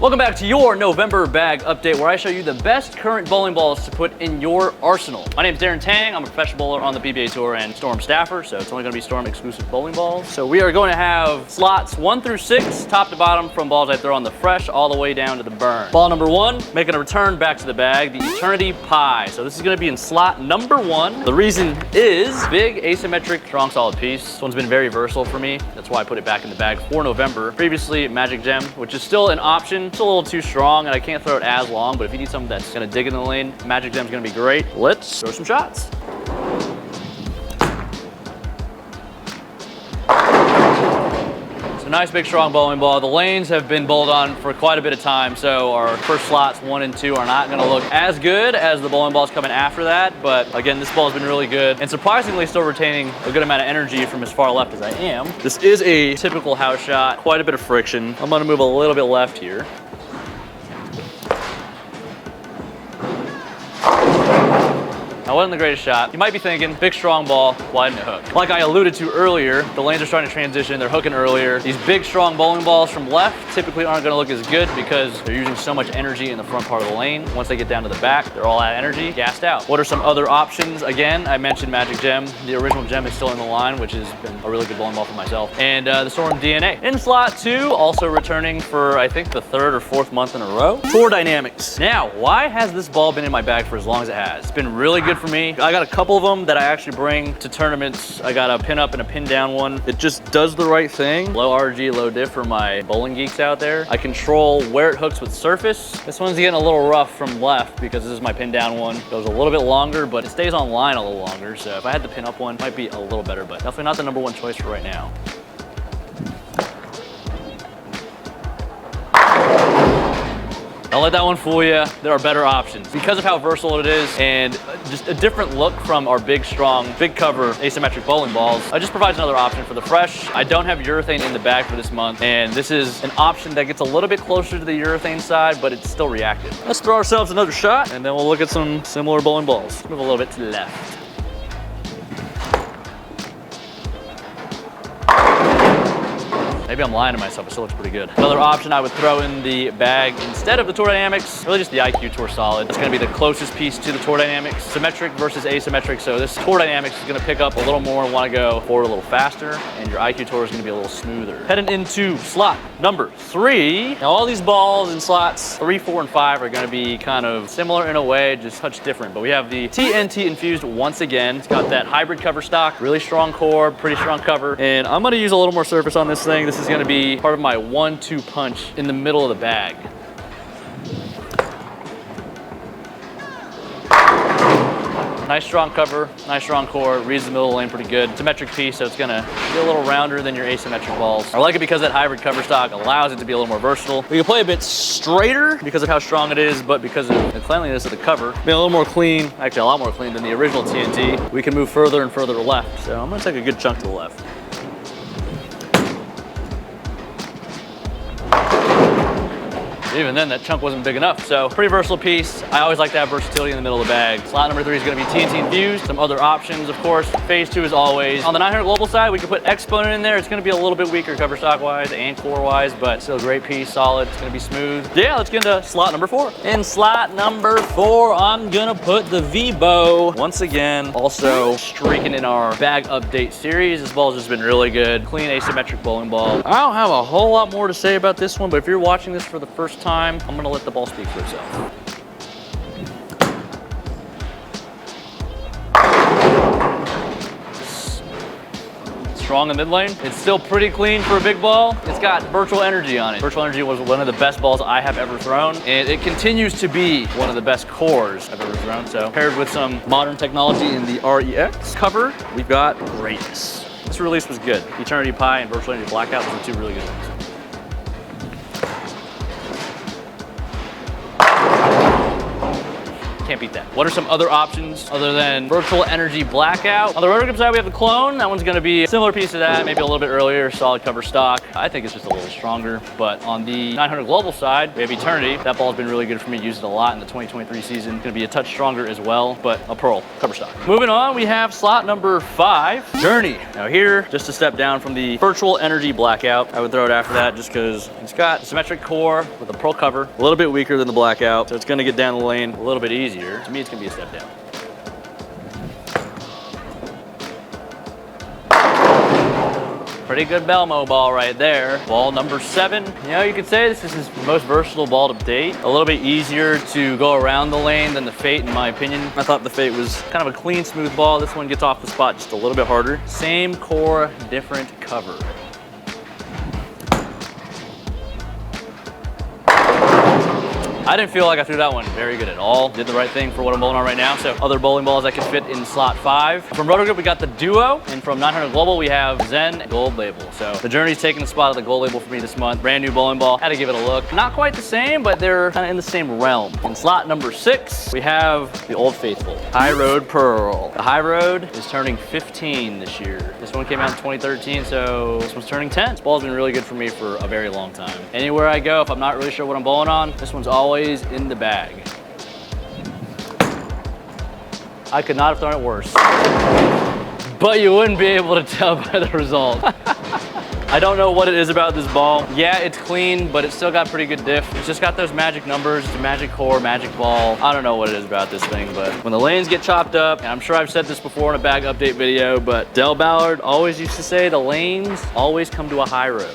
Welcome back to your November bag update, where I show you the best current bowling balls to put in your arsenal. My name is Darren Tang. I'm a professional bowler on the PBA Tour and Storm staffer, so it's only going to be Storm exclusive bowling balls. So we are going to have slots 1 through 6, top to bottom, from balls I throw on the fresh all the way down to the burn. Ball number 1, making a return back to the bag, the Eternity Pie. So this is going to be in slot number 1. The reason is big, asymmetric, strong, solid piece. This one's been very versatile for me. That's why I put it back in the bag for November. Previously, Magic Gem, which is still an option. It's a little too strong and I can't throw it as long, but if you need something that's gonna dig in the lane, Magic Gem's gonna be great. Let's throw some shots. It's a nice big strong bowling ball. The lanes have been bowled on for quite a bit of time, so our first slots 1 and 2 are not gonna look as good as the bowling balls coming after that, but again, this ball has been really good and surprisingly still retaining a good amount of energy from as far left as I am. This is a typical house shot, quite a bit of friction. I'm gonna move a little bit left here. That wasn't the greatest shot. You might be thinking, big strong ball, why didn't it hook? Like I alluded to earlier, the lanes are starting to transition, they're hooking earlier. These big strong bowling balls from left typically aren't gonna look as good because they're using so much energy in the front part of the lane. Once they get down to the back, they're all out of energy, gassed out. What are some other options? Again, I mentioned Magic Gem. The original Gem is still in the line, which has been a really good bowling ball for myself. And the Storm DNA. In slot 2, also returning for I think the 3rd or 4th month in a row, Tour Dynamics. Now, why has this ball been in my bag for as long as it has? It's been really good for me. I got a couple of them that I actually bring to tournaments. I got a pin up and a pin down one. It just does the right thing. Low RG, low diff for my bowling geeks out there. I control where it hooks with surface. This one's getting a little rough from left because this is my pin down one. It goes a little bit longer, but it stays on line a little longer. So if I had the pin up one, it might be a little better, but definitely not the #1 choice for right now. Don't let that one fool you. There are better options. Because of how versatile it is and just a different look from our big, strong, big cover asymmetric bowling balls, it just provides another option for the fresh. I don't have urethane in the bag for this month, and this is an option that gets a little bit closer to the urethane side, but it's still reactive. Let's throw ourselves another shot, and then we'll look at some similar bowling balls. Move a little bit to the left. Maybe I'm lying to myself, it still looks pretty good. Another option I would throw in the bag instead of the Tour Dynamics, really just the IQ Tour Solid. It's gonna be the closest piece to the Tour Dynamics. Symmetric versus asymmetric, so this Tour Dynamics is gonna pick up a little more and wanna go forward a little faster, and your IQ Tour is gonna be a little smoother. Heading into slot number 3. Now all these balls in slots 3, 4, and 5 are gonna be kind of similar in a way, just a touch different. But we have the TNT Infused once again. It's got that hybrid cover stock, really strong core, pretty strong cover, and I'm gonna use a little more surface on this thing. This is gonna be part of my 1-2 punch in the middle of the bag. Nice strong cover, nice strong core, reads the middle of the lane pretty good. Symmetric piece, so it's gonna be a little rounder than your asymmetric balls. I like it because that hybrid cover stock allows it to be a little more versatile. We can play a bit straighter because of how strong it is, but because of the cleanliness of the cover, being a little more clean, actually a lot more clean than the original TNT, we can move further and further to left. So I'm gonna take a good chunk to the left. Even then, that chunk wasn't big enough. So pretty versatile piece. I always like to have versatility in the middle of the bag. Slot number 3 is gonna be TNT Infused. Some other options, of course. Phase 2 is always. On the 900 Global side, we could put Exponent in there. It's gonna be a little bit weaker cover stock wise and core wise, but still a great piece, solid. It's gonna be smooth. Yeah, let's get into slot number 4. In slot number 4, I'm gonna put the V-Bow. Once again, also streaking in our bag update series. This ball's just been really good. Clean asymmetric bowling ball. I don't have a whole lot more to say about this one, but if you're watching this for the first time, I'm gonna let the ball speak for itself. Strong in mid lane. It's still pretty clean for a big ball. It's got virtual energy on it. Virtual energy was one of the best balls I have ever thrown, and it continues to be one of the best cores I've ever thrown. So paired with some modern technology in the REX cover, we've got greatness. This release was good. Eternity Pie and Virtual Energy Blackout were 2 really good ones. Can't beat that. What are some other options other than virtual energy blackout? On the rotor grip side, we have the clone. That one's gonna be a similar piece to that, maybe a little bit earlier, solid cover stock. I think it's just a little stronger. But on the 900 global side, we have Eternity. That ball's been really good for me. Used it a lot in the 2023 season. Gonna be a touch stronger as well, but a pearl cover stock. Moving on, we have slot number 5, Journey. Now here, just a step down from the virtual energy blackout. I would throw it after that just because it's got a symmetric core with a pearl cover, a little bit weaker than the blackout, so it's gonna get down the lane a little bit easier. To me, it's gonna be a step down. Pretty good Belmo ball right there. Ball number 7. You know, you could say this is his most versatile ball to date. A little bit easier to go around the lane than the Fate, in my opinion. I thought the Fate was kind of a clean, smooth ball. This one gets off the spot just a little bit harder. Same core, different cover. I didn't feel like I threw that one very good at all. Did the right thing for what I'm bowling on right now. So other bowling balls that can fit in slot 5. From Rotor Grip, we got the Duo. And from 900 Global, we have Zen Gold Label. So the Journey's taking the spot of the Gold Label for me this month. Brand new bowling ball. Had to give it a look. Not quite the same, but they're kind of in the same realm. In slot number 6, we have the Old Faithful, High Road Pearl. The High Road is turning 15 this year. This one came out in 2013, so this one's turning 10. This ball's been really good for me for a very long time. Anywhere I go, if I'm not really sure what I'm bowling on, this one's always in the bag. I could not have thrown it worse. But you wouldn't be able to tell by the result. I don't know what it is about this ball. Yeah, it's clean, but it's still got pretty good diff. It's just got those magic numbers, the magic core, magic ball. I don't know what it is about this thing, but when the lanes get chopped up, and I'm sure I've said this before in a bag update video, but Del Ballard always used to say the lanes always come to a high road.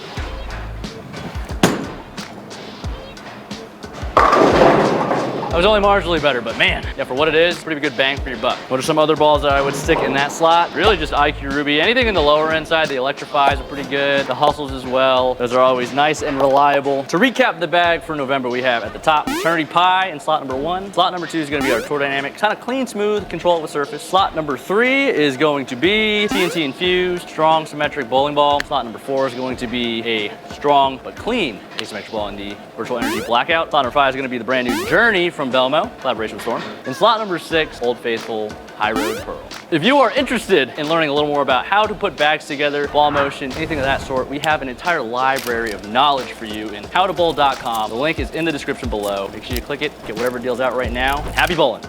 I was only marginally better, but man, yeah, for what it is, pretty good bang for your buck. What are some other balls that I would stick in that slot? Really just IQ Ruby. Anything in the lower end side, the Electrifies are pretty good. The Hustles as well. Those are always nice and reliable. To recap the bag for November, we have at the top, Eternity Pie in slot number 1. Slot number 2 is gonna be our Tour Dynamic. Kind of clean, smooth, control it with surface. Slot number 3 is going to be TNT Infused, strong, symmetric bowling ball. Slot number 4 is going to be a strong but clean asymmetric ball in the Virtual Energy Blackout. Slot number 5 is gonna be the brand new Journey from Belmo, collaboration with Storm. In slot number 6, Old Faithful High Road Pearl. If you are interested in learning a little more about how to put bags together, ball motion, anything of that sort, we have an entire library of knowledge for you in howtobowl.com. The link is in the description below. Make sure you click it, get whatever deal's out right now. Happy bowling.